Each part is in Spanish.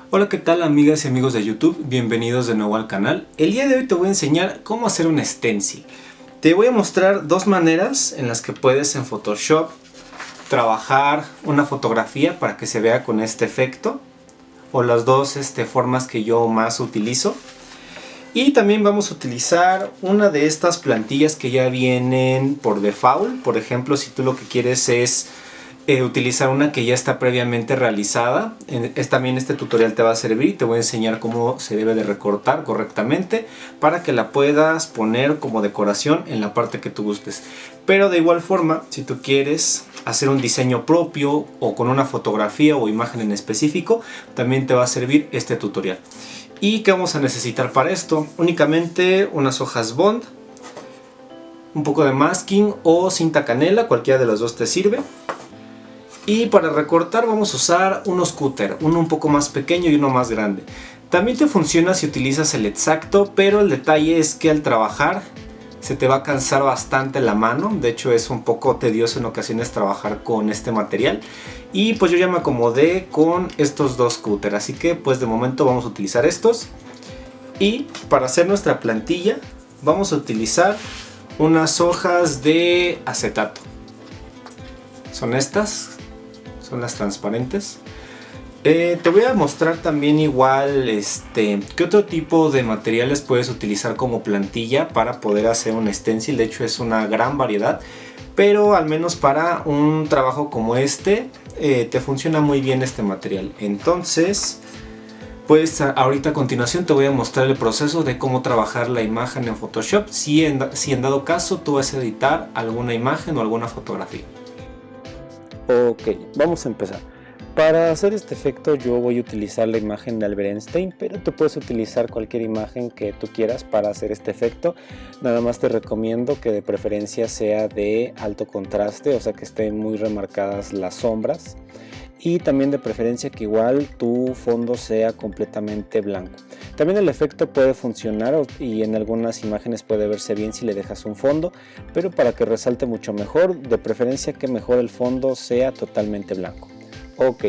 Hola, ¿qué tal amigas y amigos de YouTube? Bienvenidos de nuevo al canal. El día de hoy te voy a enseñar cómo hacer un stencil. Te voy a mostrar dos maneras en las que puedes en Photoshop trabajar una fotografía para que se vea con este efecto, o las dos formas que yo más utilizo. Y también vamos a utilizar una de estas plantillas que ya vienen por default. Por ejemplo, si tú lo que quieres es utilizar una que ya está previamente realizada, también este tutorial te va a servir y te voy a enseñar cómo se debe de recortar correctamente para que la puedas poner como decoración en la parte que tú gustes. Pero de igual forma, si tú quieres hacer un diseño propio o con una fotografía o imagen en específico, también te va a servir este tutorial. ¿Y qué vamos a necesitar para esto? Únicamente unas hojas Bond, un poco de masking o cinta canela, cualquiera de las dos te sirve. Y para recortar vamos a usar unos cúter, uno un poco más pequeño y uno más grande. También te funciona si utilizas el exacto, pero el detalle es que al trabajar se te va a cansar bastante la mano. De hecho es un poco tedioso en ocasiones trabajar con este material. Y pues yo ya me acomodé con estos dos cúter, así que pues de momento vamos a utilizar estos. Y para hacer nuestra plantilla vamos a utilizar unas hojas de acetato. Son estas. Son las transparentes. Te voy a mostrar también igual qué otro tipo de materiales puedes utilizar como plantilla para poder hacer un stencil. De hecho es una gran variedad, pero al menos para un trabajo como este te funciona muy bien este material. Entonces pues ahorita a continuación te voy a mostrar el proceso de cómo trabajar la imagen en Photoshop si en dado caso tú vas a editar alguna imagen o alguna fotografía. Ok, vamos a empezar. Para hacer este efecto yo voy a utilizar la imagen de Albert Einstein, pero tú puedes utilizar cualquier imagen que tú quieras para hacer este efecto. Nada más te recomiendo que de preferencia sea de alto contraste, o sea que estén muy remarcadas las sombras. Y también de preferencia que igual tu fondo sea completamente blanco. También el efecto puede funcionar y en algunas imágenes puede verse bien si le dejas un fondo, pero para que resalte mucho mejor, de preferencia que mejor el fondo sea totalmente blanco. Ok,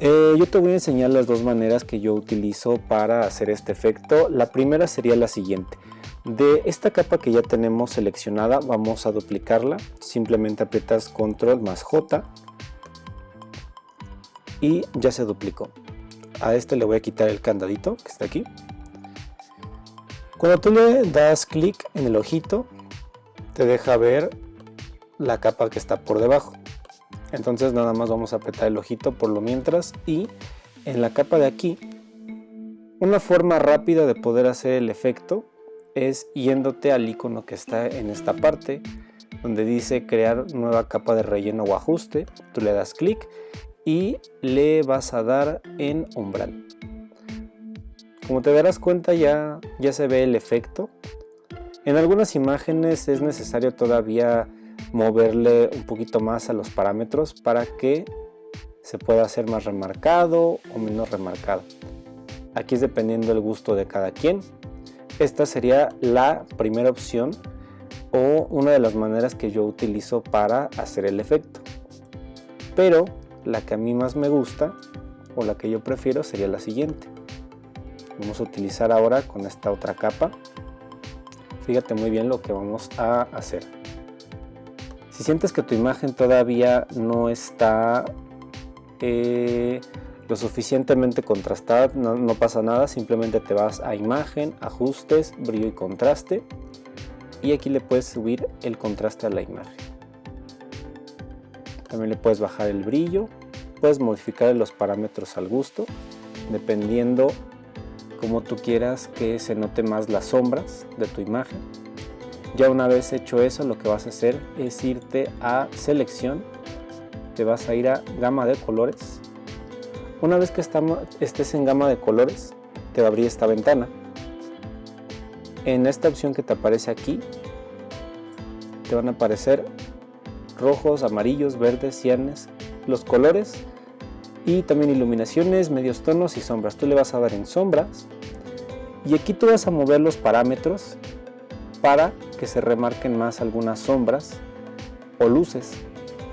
yo te voy a enseñar las dos maneras que yo utilizo para hacer este efecto. La primera sería la siguiente. De esta capa que ya tenemos seleccionada vamos a duplicarla. Simplemente aprietas Control más J y ya se duplicó. A este le voy a quitar el candadito que está aquí. Cuando tú le das clic en el ojito, te deja ver la capa que está por debajo. Entonces nada más vamos a apretar el ojito por lo mientras, y en la capa de aquí, una forma rápida de poder hacer el efecto es yéndote al icono que está en esta parte, donde dice crear nueva capa de relleno o ajuste. Tú le das clic y le vas a dar en umbral. Como te darás cuenta ya se ve el efecto. En algunas imágenes es necesario todavía moverle un poquito más a los parámetros para que se pueda hacer más remarcado o menos remarcado. Aquí es dependiendo del gusto de cada quien. Esta sería la primera opción o una de las maneras que yo utilizo para hacer el efecto. Pero la que a mí más me gusta o la que yo prefiero sería la siguiente. Vamos a utilizar ahora con esta otra capa. Fíjate muy bien lo que vamos a hacer. Si sientes que tu imagen todavía no está lo suficientemente contrastada, no pasa nada. Simplemente te vas a imagen, ajustes, brillo y contraste, y aquí le puedes subir el contraste a la imagen. También le puedes bajar el brillo, puedes modificar los parámetros al gusto, dependiendo como tú quieras que se note más las sombras de tu imagen. Ya una vez hecho eso, lo que vas a hacer es irte a selección, te vas a ir a gama de colores. Una vez que estés en gama de colores, te va a abrir esta ventana. En esta opción que te aparece aquí, te van a aparecer rojos, amarillos, verdes, cianes, los colores y también iluminaciones, medios tonos y sombras. Tú le vas a dar en sombras y aquí tú vas a mover los parámetros para que se remarquen más algunas sombras o luces.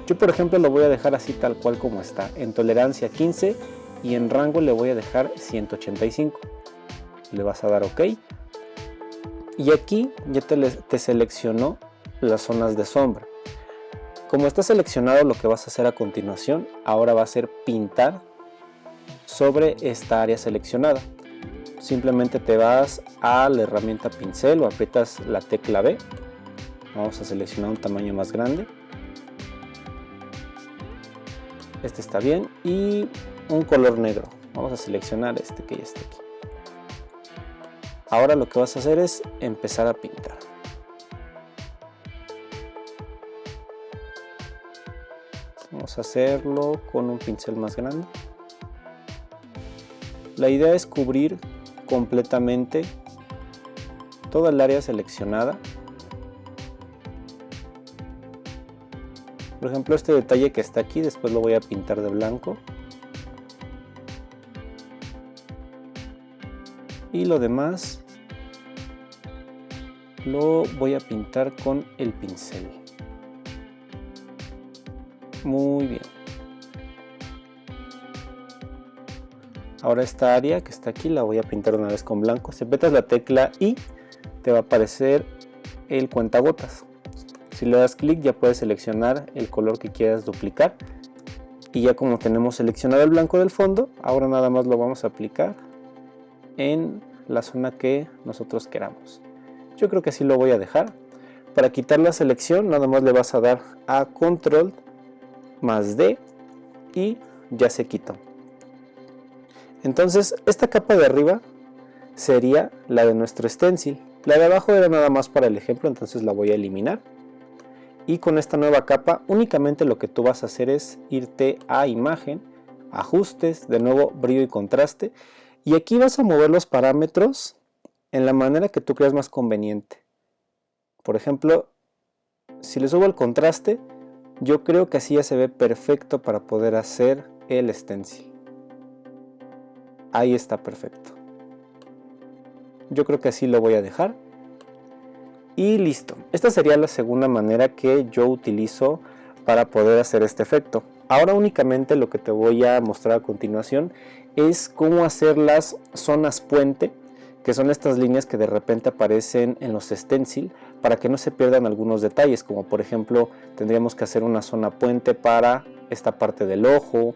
Yo por ejemplo lo voy a dejar así tal cual como está, en tolerancia 15 y en rango le voy a dejar 185. Le vas a dar OK. Y aquí ya te seleccionó las zonas de sombra. Como está seleccionado, lo que vas a hacer a continuación ahora va a ser pintar sobre esta área seleccionada. Simplemente te vas a la herramienta pincel o aprietas la tecla B. Vamos a seleccionar un tamaño más grande. Este está bien. Y un color negro. Vamos a seleccionar este que ya está aquí. Ahora lo que vas a hacer es empezar a pintar. Vamos a hacerlo con un pincel más grande. La idea es cubrir completamente toda el área seleccionada. Por ejemplo, este detalle que está aquí, después lo voy a pintar de blanco. Y lo demás lo voy a pintar con el pincel. Muy bien. Ahora esta área que está aquí la voy a pintar una vez con blanco. Si apretas la tecla I, te va a aparecer el cuentagotas. Si le das clic ya puedes seleccionar el color que quieras duplicar. Y ya como tenemos seleccionado el blanco del fondo, ahora nada más lo vamos a aplicar en la zona que nosotros queramos. Yo creo que así lo voy a dejar. Para quitar la selección nada más le vas a dar a Control más D y ya se quitó. Entonces esta capa de arriba sería la de nuestro stencil. La de abajo era nada más para el ejemplo, entonces la voy a eliminar. Y con esta nueva capa únicamente lo que tú vas a hacer es irte a imagen, ajustes, de nuevo brillo y contraste. Y aquí vas a mover los parámetros en la manera que tú creas más conveniente. Por ejemplo, si le subo el contraste, yo creo que así ya se ve perfecto para poder hacer el stencil. Ahí está perfecto. Yo creo que así lo voy a dejar. Y listo. Esta sería la segunda manera que yo utilizo para poder hacer este efecto. Ahora únicamente lo que te voy a mostrar a continuación es cómo hacer las zonas puente, que son estas líneas que de repente aparecen en los stencil para que no se pierdan algunos detalles, como por ejemplo tendríamos que hacer una zona puente para esta parte del ojo,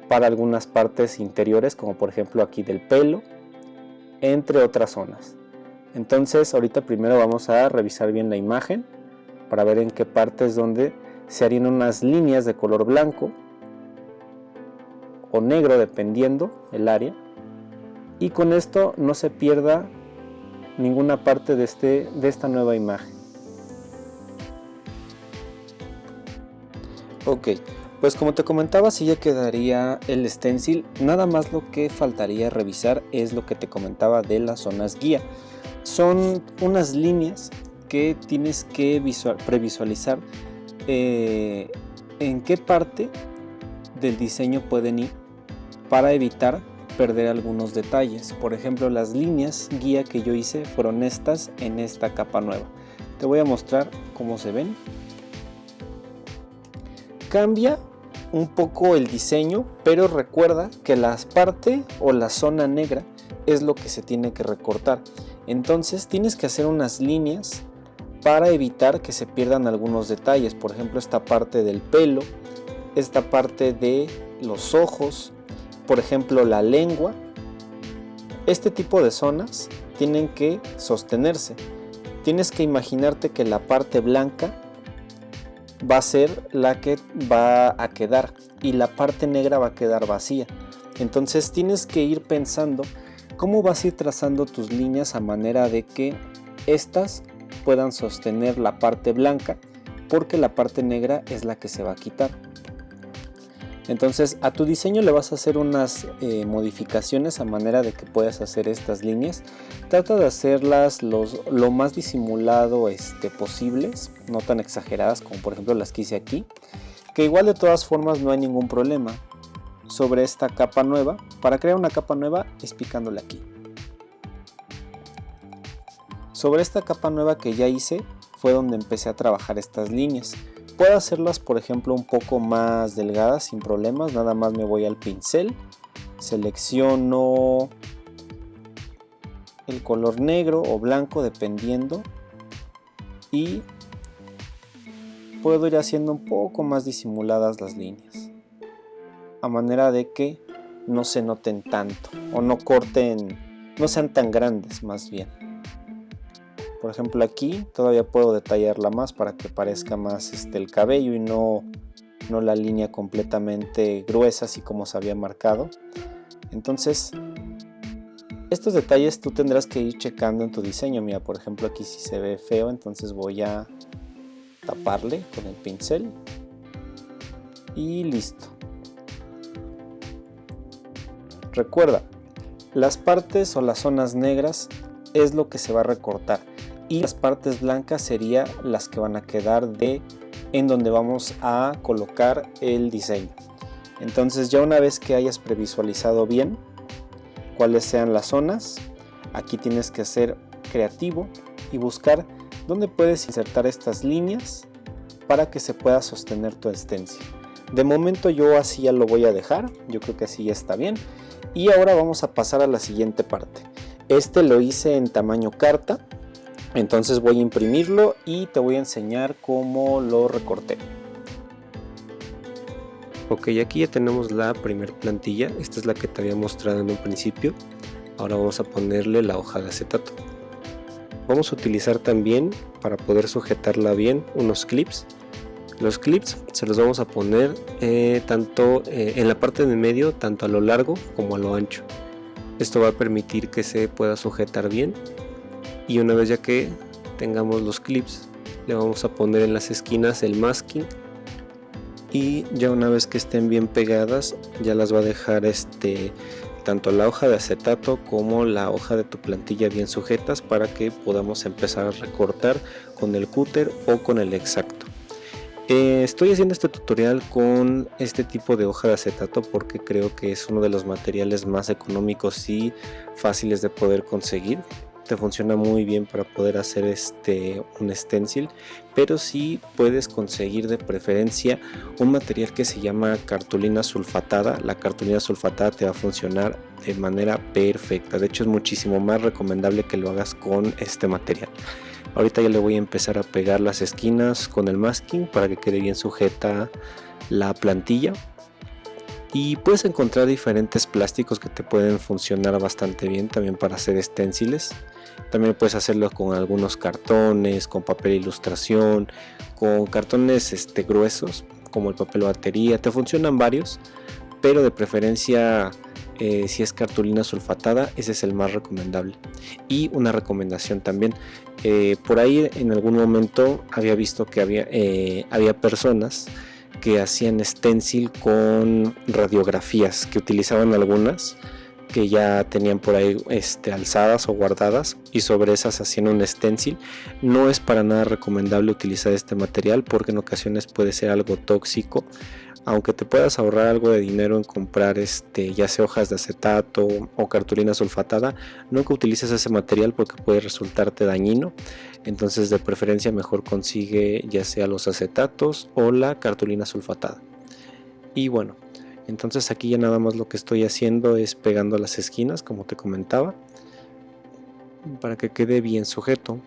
para algunas partes interiores como por ejemplo aquí del pelo, entre otras zonas. Entonces ahorita primero vamos a revisar bien la imagen para ver en qué parte es donde se harían unas líneas de color blanco o negro dependiendo el área, y con esto no se pierda ninguna parte de esta nueva imagen. Ok, pues como te comentaba, si ya quedaría el stencil. Nada más lo que faltaría revisar es lo que te comentaba de las zonas guía. Son unas líneas que tienes que previsualizar en qué parte del diseño pueden ir para evitar perder algunos detalles. Por ejemplo, las líneas guía que yo hice fueron estas en esta capa nueva. Te voy a mostrar cómo se ven. Cambia un poco el diseño, pero recuerda que la parte o la zona negra es lo que se tiene que recortar. Entonces tienes que hacer unas líneas para evitar que se pierdan algunos detalles. Por ejemplo, esta parte del pelo, esta parte de los ojos, por ejemplo la lengua. Este tipo de zonas tienen que sostenerse. Tienes que imaginarte que la parte blanca va a ser la que va a quedar y la parte negra va a quedar vacía. Entonces tienes que ir pensando cómo vas a ir trazando tus líneas a manera de que estas puedan sostener la parte blanca, porque la parte negra es la que se va a quitar. Entonces a tu diseño le vas a hacer unas modificaciones a manera de que puedas hacer estas líneas. Trata de hacerlas lo más disimulado posibles, no tan exageradas como por ejemplo las que hice aquí, que igual de todas formas no hay ningún problema. Sobre esta capa nueva, para crear una capa nueva es picándole aquí. Sobre esta capa nueva que ya hice fue donde empecé a trabajar estas líneas. Puedo hacerlas por ejemplo un poco más delgadas sin problemas. Nada más me voy al pincel, selecciono el color negro o blanco dependiendo y puedo ir haciendo un poco más disimuladas las líneas, a manera de que no se noten tanto o no sean tan grandes más bien. Por ejemplo, aquí todavía puedo detallarla más para que parezca más el cabello y no la línea completamente gruesa así como se había marcado. Entonces estos detalles tú tendrás que ir checando en tu diseño. Mira, por ejemplo, aquí si se ve feo, entonces voy a taparle con el pincel y listo. Recuerda, las partes o las zonas negras es lo que se va a recortar y las partes blancas serían las que van a quedar en donde vamos a colocar el diseño. Entonces ya una vez que hayas previsualizado bien cuáles sean las zonas, aquí tienes que ser creativo y buscar dónde puedes insertar estas líneas para que se pueda sostener tu stencil. De momento yo así ya lo voy a dejar, yo creo que así ya está bien. Y ahora vamos a pasar a la siguiente parte. Este lo hice en tamaño carta, entonces voy a imprimirlo y te voy a enseñar cómo lo recorté. Ok, aquí ya tenemos la primer plantilla, esta es la que te había mostrado en un principio. Ahora vamos a ponerle la hoja de acetato. Vamos a utilizar también, para poder sujetarla bien, unos clips. Los clips se los vamos a poner tanto en la parte de medio, tanto a lo largo como a lo ancho. Esto va a permitir que se pueda sujetar bien, y una vez ya que tengamos los clips le vamos a poner en las esquinas el masking, y ya una vez que estén bien pegadas ya las va a dejar tanto la hoja de acetato como la hoja de tu plantilla bien sujetas para que podamos empezar a recortar con el cúter o con el X-Acto. Estoy haciendo este tutorial con este tipo de hoja de acetato porque creo que es uno de los materiales más económicos y fáciles de poder conseguir. Te funciona muy bien para poder hacer un stencil, pero sí puedes conseguir de preferencia un material que se llama cartulina sulfatada. La cartulina sulfatada te va a funcionar de manera perfecta, de hecho es muchísimo más recomendable que lo hagas con este material. Ahorita ya le voy a empezar a pegar las esquinas con el masking para que quede bien sujeta la plantilla. Y puedes encontrar diferentes plásticos que te pueden funcionar bastante bien también para hacer stenciles. También puedes hacerlo con algunos cartones, con papel ilustración, con cartones gruesos como el papel batería. Te funcionan varios, pero de preferencia si es cartulina sulfatada, ese es el más recomendable. Y una recomendación también, por ahí en algún momento había visto que había personas que hacían stencil con radiografías, que utilizaban algunas que ya tenían por ahí alzadas o guardadas, y sobre esas hacían un stencil. No es para nada recomendable utilizar este material porque en ocasiones puede ser algo tóxico. Aunque te puedas ahorrar algo de dinero en comprar ya sea hojas de acetato o cartulina sulfatada, nunca utilices ese material porque puede resultarte dañino. Entonces de preferencia mejor consigue ya sea los acetatos o la cartulina sulfatada. Y bueno, entonces aquí ya nada más lo que estoy haciendo es pegando las esquinas, como te comentaba, para que quede bien sujeto.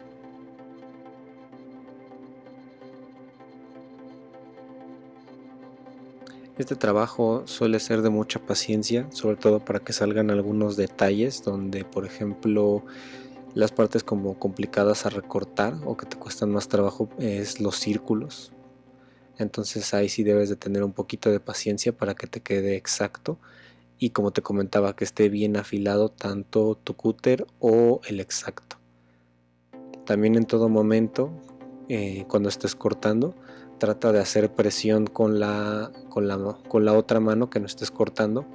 Este trabajo suele ser de mucha paciencia, sobre todo para que salgan algunos detalles donde, por ejemplo, las partes como complicadas a recortar o que te cuestan más trabajo es los círculos. Entonces ahí sí debes de tener un poquito de paciencia para que te quede exacto, y como te comentaba, que esté bien afilado tanto tu cúter o el X-Acto. También en todo momento, cuando estés cortando, trata de hacer presión con la otra mano que no estés cortando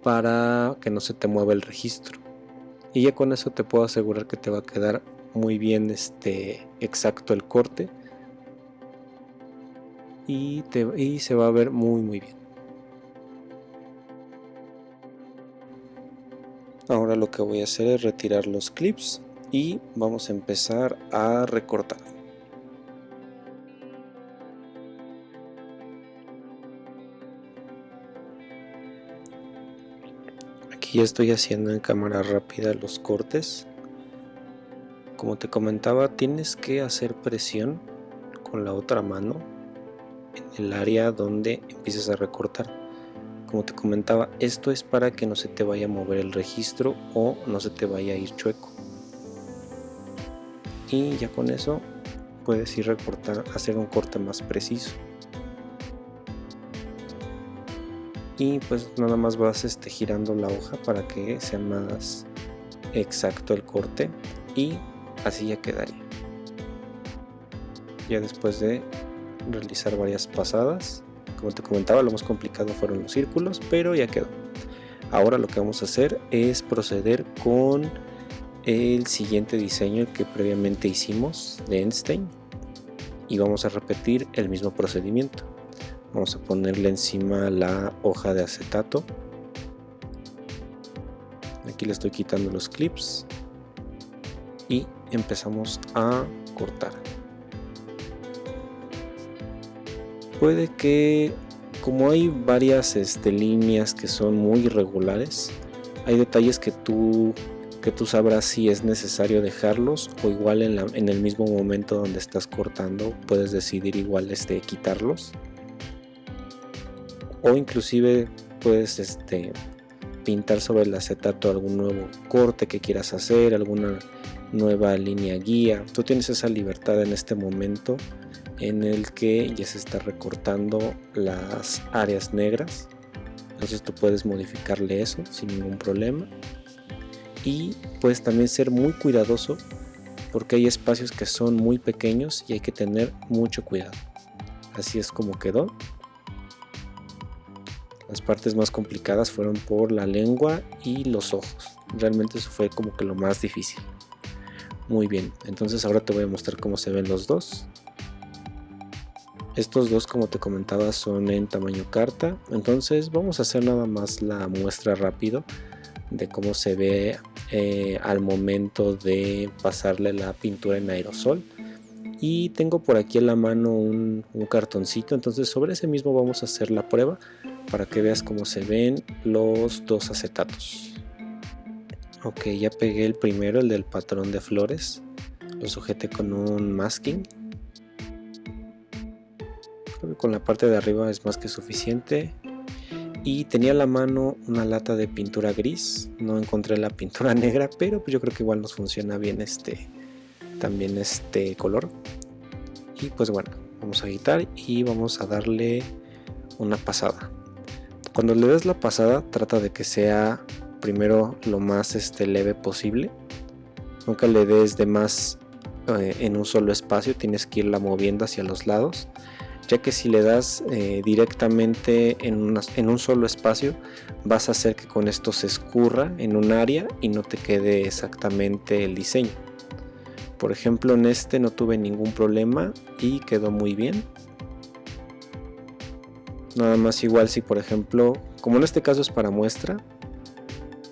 para que no se te mueva el registro. Y ya con eso te puedo asegurar que te va a quedar muy bien exacto el corte y se va a ver muy bien. Ahora lo que voy a hacer es retirar los clips y vamos a empezar a recortar. Aquí estoy haciendo en cámara rápida los cortes. Como te comentaba, tienes que hacer presión con la otra mano en el área donde empieces a recortar. Como te comentaba, esto es para que no se te vaya a mover el registro o no se te vaya a ir chueco. Y ya con eso puedes ir recortar, hacer un corte más preciso. Y pues nada más vas girando la hoja para que sea más exacto el corte, y así ya quedaría. Ya después de realizar varias pasadas, como te comentaba, lo más complicado fueron los círculos, pero ya quedó. Ahora lo que vamos a hacer es proceder con el siguiente diseño que previamente hicimos de Einstein, y vamos a repetir el mismo procedimiento. Vamos a ponerle encima la hoja de acetato. Aquí le estoy quitando los clips y empezamos a cortar. Puede que, como hay varias líneas que son muy irregulares, hay detalles que tú sabrás si es necesario dejarlos, o igual en el mismo momento donde estás cortando puedes decidir igual quitarlos, o inclusive puedes pintar sobre el acetato algún nuevo corte que quieras hacer, alguna nueva línea guía. Tú tienes esa libertad en este momento en el que ya se está recortando las áreas negras, entonces tú puedes modificarle eso sin ningún problema. Y puedes también ser muy cuidadoso porque hay espacios que son muy pequeños y hay que tener mucho cuidado. Así es como quedó. Las partes más complicadas fueron por la lengua y los ojos. Realmente eso fue como que lo más difícil. Muy bien, entonces ahora te voy a mostrar cómo se ven los dos. Estos dos, como te comentaba, son en tamaño carta. Entonces vamos a hacer nada más la muestra rápido de cómo se ve al momento de pasarle la pintura en aerosol. Y tengo por aquí en la mano un cartoncito, entonces sobre ese mismo vamos a hacer la prueba para que veas cómo se ven los dos acetatos. Ok, ya pegué el primero, el del patrón de flores, lo sujeté con un masking. Creo que con la parte de arriba es más que suficiente. Y tenía a la mano una lata de pintura gris, no encontré la pintura negra, pero pues yo creo que igual nos funciona bien también este color. Y pues bueno, vamos a quitar y vamos a darle una pasada. Cuando le des la pasada, trata de que sea primero lo más leve posible. Nunca le des de más en un solo espacio, tienes que irla moviendo hacia los lados, ya que si le das directamente en un solo espacio, vas a hacer que con esto se escurra en un área y no te quede exactamente el diseño. Por ejemplo, en no tuve ningún problema y quedó muy bien. Nada más igual si, por ejemplo, como en este caso es para muestra,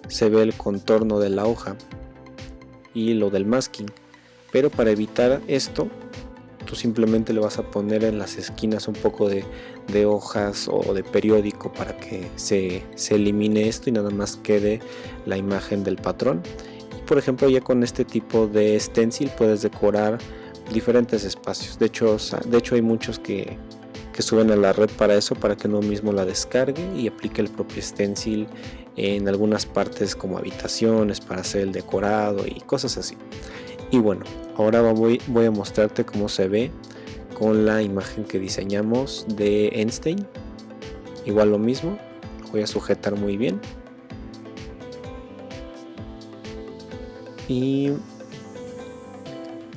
se ve el contorno de la hoja y lo del masking, pero para evitar esto, tú simplemente le vas a poner en las esquinas un poco de hojas o de periódico para que se elimine esto y nada más quede la imagen del patrón. Y por ejemplo, ya con este tipo de stencil puedes decorar diferentes espacios. De hecho hay muchos que suben a la red para eso, para que uno mismo la descargue y aplique el propio stencil en algunas partes como habitaciones para hacer el decorado y cosas así. Y bueno, ahora voy a mostrarte cómo se ve con la imagen que diseñamos de Einstein. Igual lo mismo, lo voy a sujetar muy bien. Y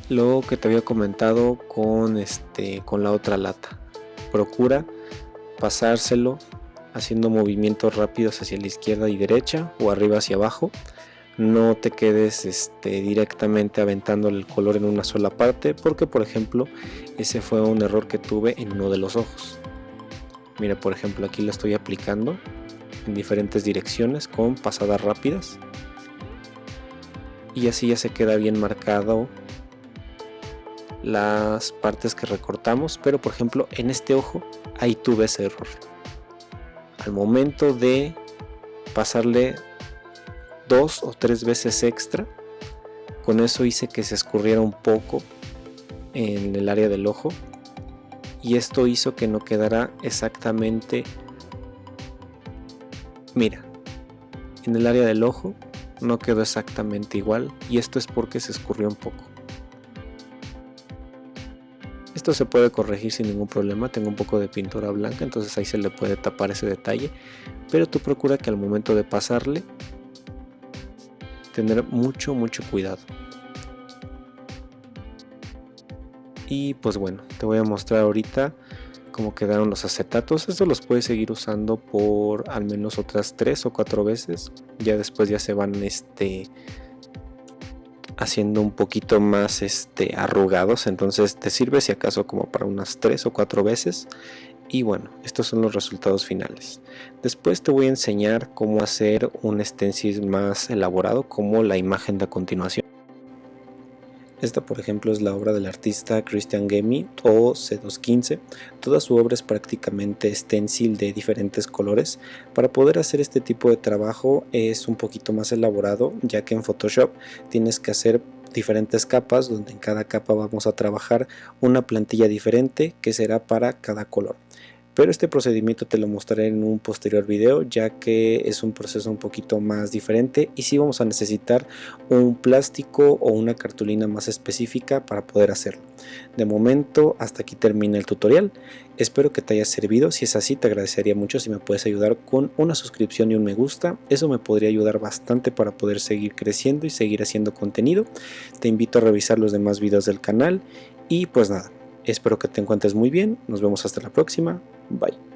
lo que te había comentado con la otra lata, procura pasárselo haciendo movimientos rápidos hacia la izquierda y derecha o arriba hacia abajo. No te quedes directamente aventándole el color en una sola parte, porque por ejemplo ese fue un error que tuve en uno de los ojos. Mira, por ejemplo, aquí lo estoy aplicando en diferentes direcciones con pasadas rápidas y así ya se queda bien marcado las partes que recortamos. Pero por ejemplo en este ojo ahí tuve ese error. Al momento de pasarle 2 o 3 veces extra. Con eso hice que se escurriera un poco en el área del ojo, y esto hizo que no quedara exactamente, mira, en el área del ojo no quedó exactamente igual, y esto es porque se escurrió un poco. Esto se puede corregir sin ningún problema. Tengo un poco de pintura blanca, entonces ahí se le puede tapar ese detalle, pero tú procura que al momento de pasarle tener mucho cuidado. Y pues bueno, te voy a mostrar ahorita cómo quedaron los acetatos. Estos los puedes seguir usando por al menos otras 3 o 4 veces. Ya después ya se van haciendo un poquito más arrugados, entonces te sirve si acaso como para unas 3 o 4 veces. Y bueno, estos son los resultados finales. Después te voy a enseñar cómo hacer un stencil más elaborado, como la imagen de a continuación. Esta, por ejemplo, es la obra del artista Christian Gemy o C215. Toda su obra es prácticamente stencil de diferentes colores. Para poder hacer este tipo de trabajo es un poquito más elaborado, ya que en Photoshop tienes que hacer diferentes capas, donde en cada capa vamos a trabajar una plantilla diferente que será para cada color. Pero este procedimiento te lo mostraré en un posterior video, ya que es un proceso un poquito más diferente y sí vamos a necesitar un plástico o una cartulina más específica para poder hacerlo. De momento hasta aquí termina el tutorial. Espero que te haya servido. Si es así, te agradecería mucho si me puedes ayudar con una suscripción y un me gusta. Eso me podría ayudar bastante para poder seguir creciendo y seguir haciendo contenido. Te invito a revisar los demás videos del canal y pues nada. Espero que te encuentres muy bien. Nos vemos hasta la próxima. Bye.